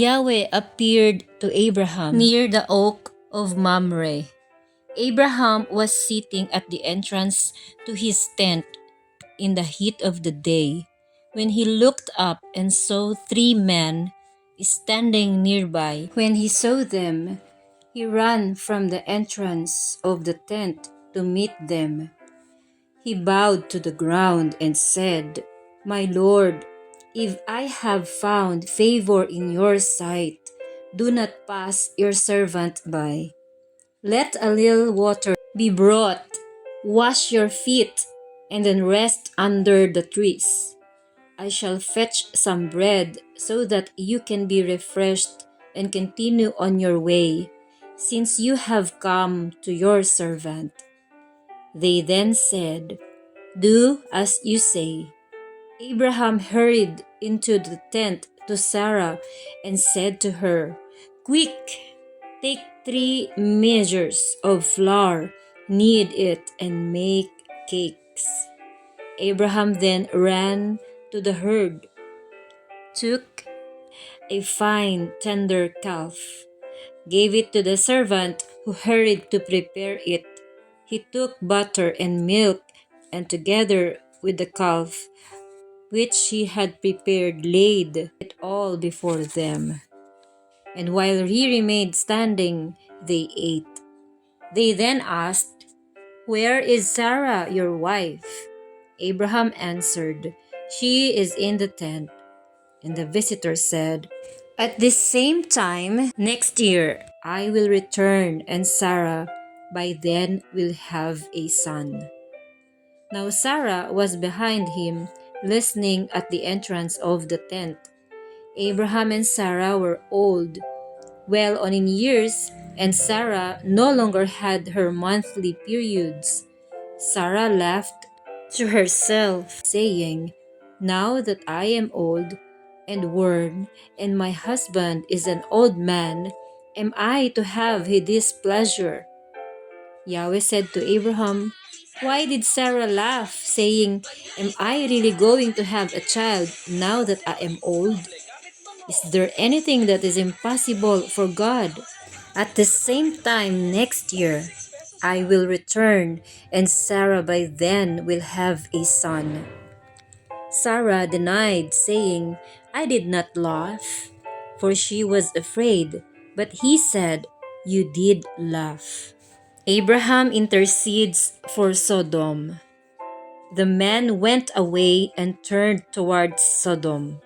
Yahweh appeared to Abraham near the oak of Mamre. Abraham was sitting at the entrance to his tent in the heat of the day when he looked up and saw 3 men standing nearby. When he saw them, he ran from the entrance of the tent to meet them. He bowed to the ground and said, "My Lord, if I have found favor in your sight, do not pass your servant by. Let a little water be brought. Wash your feet, and then rest under the trees. I shall fetch some bread so that you can be refreshed and continue on your way, since you have come to your servant." They then said, "Do as you say." Abraham hurried into the tent to Sarah and said to her, "Quick, take 3 measures of flour, knead it, and make cakes." Abraham then ran to the herd, took a fine tender calf, gave it to the servant who hurried to prepare it. He took butter and milk, and together with the calf, which he had prepared, laid it all before them. And while he remained standing, they ate. They then asked, "Where is Sarah, your wife?" Abraham answered, "She is in the tent." And the visitor said, "At this same time next year I will return, and Sarah by then will have a son." Now Sarah was behind him, listening at the entrance of the tent. Abraham and Sarah were old, well on in years, and Sarah no longer had her monthly periods. Sarah laughed to herself, saying, "Now that I am old and worn, and my husband is an old man, am I to have this pleasure?" Yahweh said to Abraham, "Why did Sarah laugh, saying, 'Am I really going to have a child now that I am old?' Is there anything that is impossible for God?" At the same time next year, I will return, and Sarah by then will have a son." Sarah denied, saying, "I did not laugh," for she was afraid. But he said, "You did laugh." Abraham intercedes for Sodom. The men went away and turned towards Sodom.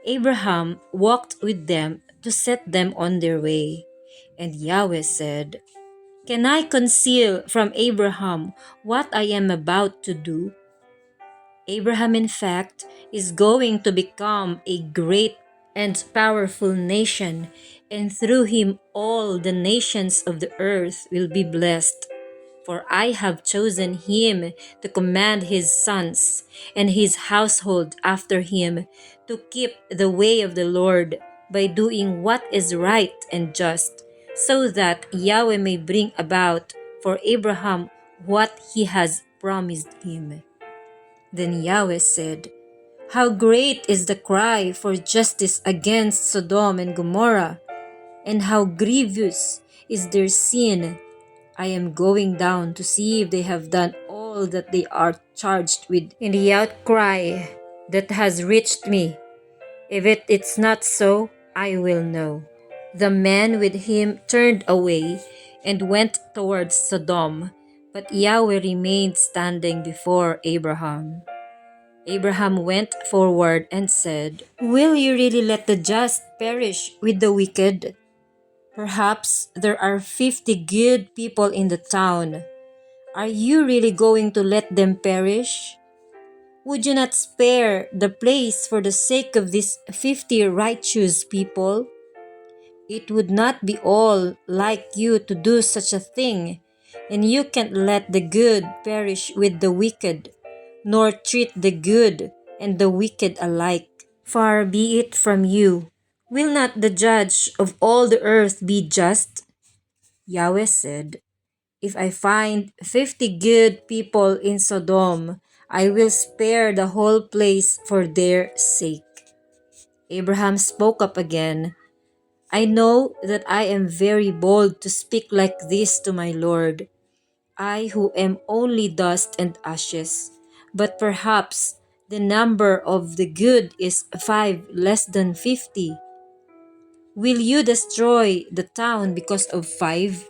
Abraham walked with them to set them on their way. And Yahweh said, "Can I conceal from Abraham what I am about to do?" Abraham, in fact, is going to become a great and powerful nation, and through him all the nations of the earth will be blessed. For I have chosen him to command his sons and his household after him to keep the way of the Lord by doing what is right and just, so that Yahweh may bring about for Abraham what he has promised him. Then Yahweh said, "How great is the cry for justice against Sodom and Gomorrah, and how grievous is their sin. I am going down to see if they have done all that they are charged with in the outcry that has reached me. If it's not so, I will know." The men with him turned away and went towards Sodom, but Yahweh remained standing before Abraham. Abraham went forward and said, "Will you really let the just perish with the wicked? Perhaps there are 50 good people in the town. Are you really going to let them perish? Would you not spare the place for the sake of these 50 righteous people? It would not be all like you to do such a thing, and you can't let the good perish with the wicked, nor treat the good and the wicked alike. Far be it from you. Will not the judge of all the earth be just?" Yahweh said, "If I find 50 good people in Sodom, I will spare the whole place for their sake." Abraham spoke up again, I know that I am very bold to speak like this to my Lord, I who am only dust and ashes. But perhaps the number of the good is 5 less than 50. Will you destroy the town because of 5?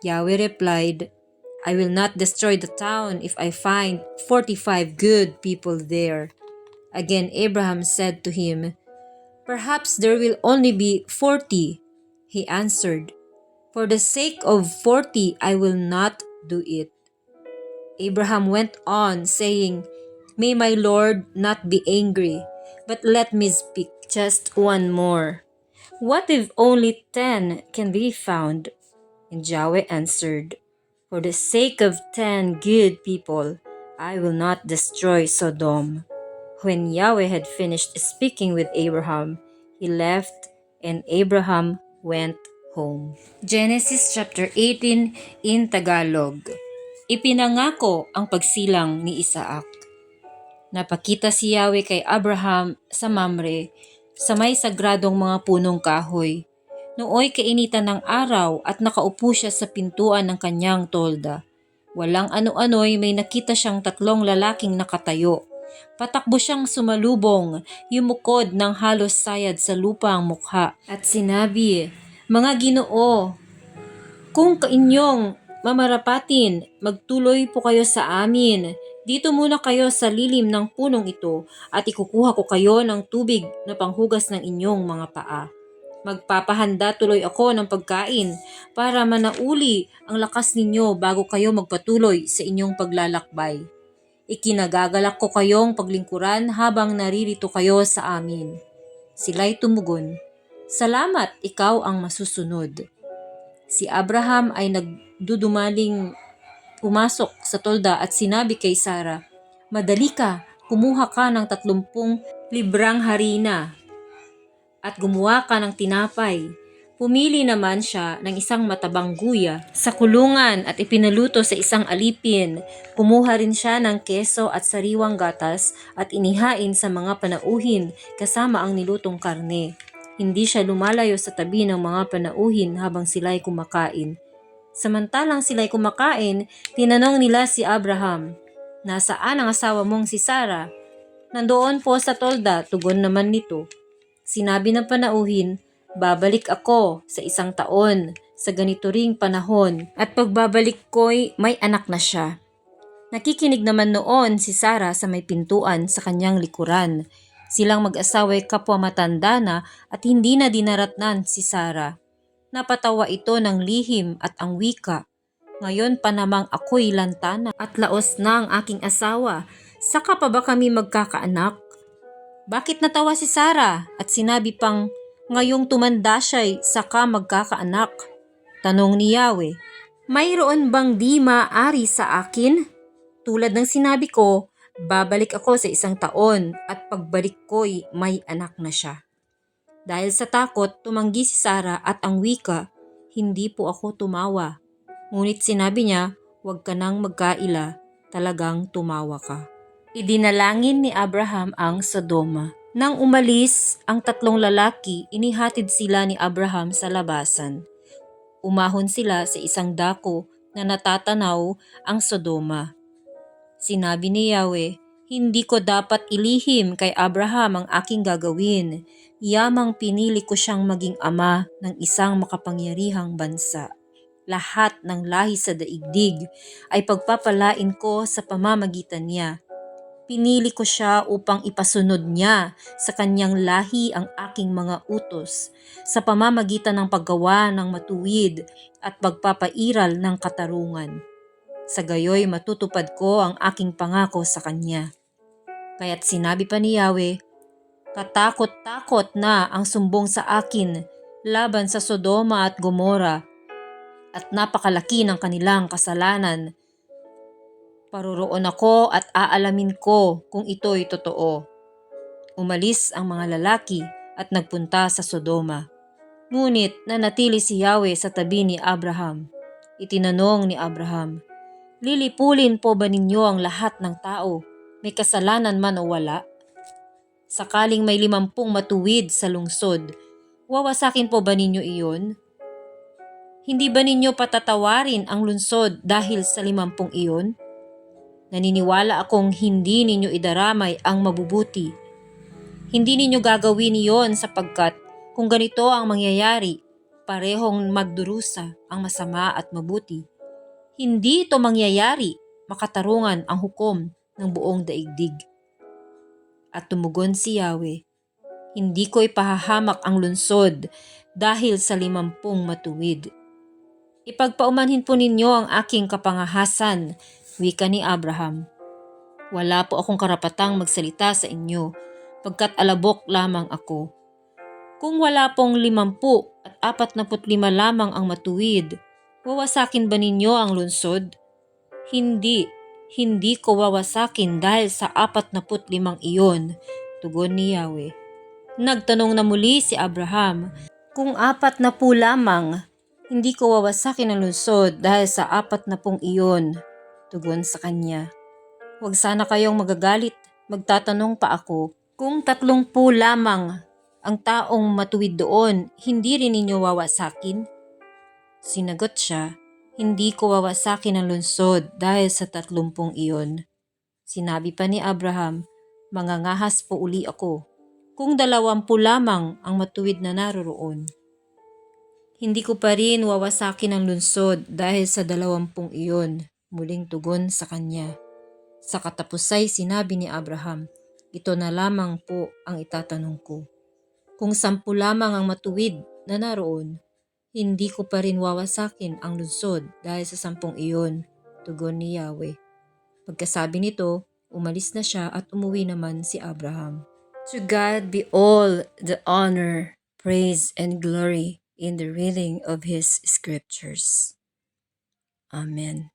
Yahweh replied, I will not destroy the town if I find 45 good people there. Again Abraham said to him, Perhaps there will only be 40. He answered, For the sake of 40 I will not do it. Abraham went on, saying, May my Lord not be angry, but let me speak just one more. What if only 10 can be found? And Yahweh answered, For the sake of 10 good people, I will not destroy Sodom. When Yahweh had finished speaking with Abraham, he left and Abraham went home. Genesis chapter 18 in Tagalog. Ipinangako ang pagsilang ni Isaac. Napakita si Yahweh kay Abraham sa Mamre sa may sagradong mga punong kahoy. Nooy kainitan ng araw at nakaupo siya sa pintuan ng kanyang tolda. Walang ano-ano'y may nakita siyang 3 lalaking nakatayo. Patakbo siyang sumalubong, yumukod ng halos sayad sa lupa ang mukha. At sinabi, Mga Ginoo, kung kainyong mamarapatin, magtuloy po kayo sa amin. Dito muna kayo sa lilim ng punong ito at ikukuha ko kayo ng tubig na panghugas ng inyong mga paa. Magpapahanda tuloy ako ng pagkain para manauli ang lakas ninyo bago kayo magpatuloy sa inyong paglalakbay. Ikinagagalak ko kayong paglingkuran habang naririto kayo sa amin. Sila'y tumugon, Salamat, ikaw ang masusunod. Si Abraham ay nagdudumaling pumasok sa tolda at sinabi kay Sarah, Madali ka, kumuha ka ng 30 librang harina at gumawa ka ng tinapay. Pumili naman siya ng isang matabang guya sa kulungan at ipinaluto sa isang alipin. Kumuha rin siya ng keso at sariwang gatas at inihain sa mga panauhin kasama ang nilutong karne. Hindi siya lumalayo sa tabi ng mga panauhin habang sila'y kumakain. Samantalang sila'y kumakain, tinanong nila si Abraham, Nasaan ang asawa mong si Sarah? Nandoon po sa tolda, tugon naman nito. Sinabi ng panauhin, Babalik ako sa 1 taon sa ganito ring panahon at pagbabalik ko'y may anak na siya. Nakikinig naman noon si Sarah sa may pintuan sa kanyang likuran. Silang mag-asawa'y kapwa matanda na at hindi na dinaratnan si Sarah. Napatawa ito ng lihim at ang wika, Ngayon pa namang ako'y lantana at laos na ang aking asawa. Saka pa ba kami magkakaanak? Bakit natawa si Sarah at sinabi pang, Ngayong tumanda siya'y saka magkakaanak? Tanong ni Yahweh, Mayroon bang di maaari sa akin? Tulad ng sinabi ko, babalik ako sa 1 taon at pagbalik ko'y may anak na siya. Dahil sa takot, tumanggi si Sarah at ang wika, Hindi po ako tumawa. Ngunit sinabi niya, Huwag ka nang magkaila, talagang tumawa ka. Idinalangin ni Abraham ang Sodoma. Nang umalis ang 3 lalaki, inihatid sila ni Abraham sa labasan. Umahon sila sa isang dako na natatanaw ang Sodoma. Sinabi ni Yahweh, Hindi ko dapat ilihim kay Abraham ang aking gagawin. Yamang pinili ko siyang maging ama ng isang makapangyarihang bansa. Lahat ng lahi sa daigdig ay pagpapalain ko sa pamamagitan niya. Pinili ko siya upang ipasunod niya sa kanyang lahi ang aking mga utos sa pamamagitan ng paggawa ng matuwid at pagpapairal ng katarungan. Sa gayoy matutupad ko ang aking pangako sa kanya. Kaya't sinabi pa ni Yahweh, Katakot-takot na ang sumbong sa akin laban sa Sodoma at Gomora at napakalaki ng kanilang kasalanan. Paroroon ako at aalamin ko kung ito'y totoo. Umalis ang mga lalaki at nagpunta sa Sodoma. Ngunit nanatili si Yahweh sa tabi ni Abraham. Itinanong ni Abraham, Lilipulin po ba ninyo ang lahat ng tao, may kasalanan man o wala? Sakaling may 50 matuwid sa lungsod, wawasakin po ba ninyo iyon? Hindi ba ninyo patatawarin ang lungsod dahil sa 50 iyon? Naniniwala akong hindi ninyo idaramay ang mabubuti. Hindi ninyo gagawin iyon sapagkat kung ganito ang mangyayari, parehong magdurusa ang masama at mabuti. Hindi ito mangyayari, makatarungan ang hukom ng buong daigdig. At tumugon si Yahweh, hindi ko ipahahamak ang lungsod dahil sa 50 matuwid. Ipagpaumanhin po ninyo ang aking kapangahasan, wika ni Abraham. Wala po akong karapatang magsalita sa inyo, pagkat alabok lamang ako. Kung wala pong 50 at 45 lamang ang matuwid, wawasakin ba ninyo ang lungsod? Hindi ko wawasakin dahil sa 45 iyon, tugon ni Yahweh. Nagtanong na muli si Abraham, kung 40 lamang, hindi ko wawasakin ang lungsod dahil sa 40 iyon, tugon sa kanya. Huwag sana kayong magagalit, magtatanong pa ako, kung 30 lamang ang taong matuwid doon, hindi rin ninyo wawasakin? Sinagot siya, hindi ko wawasakin ang lungsod dahil sa 30 iyon. Sinabi pa ni Abraham, mangangahas po uli ako, kung 20 lamang ang matuwid na naroroon. Hindi ko pa rin wawasakin ang lungsod dahil sa 20 iyon, muling tugon sa kanya. Sa katapusay sinabi ni Abraham, ito na lamang po ang itatanong ko. Kung 10 lamang ang matuwid na naroon, hindi ko pa rin wawasakin ang lungsod dahil sa 10 iyon, tugon ni Yahweh. Pagkasabi nito, umalis na siya at umuwi naman si Abraham. To God be all the honor, praise, and glory in the reading of His scriptures. Amen.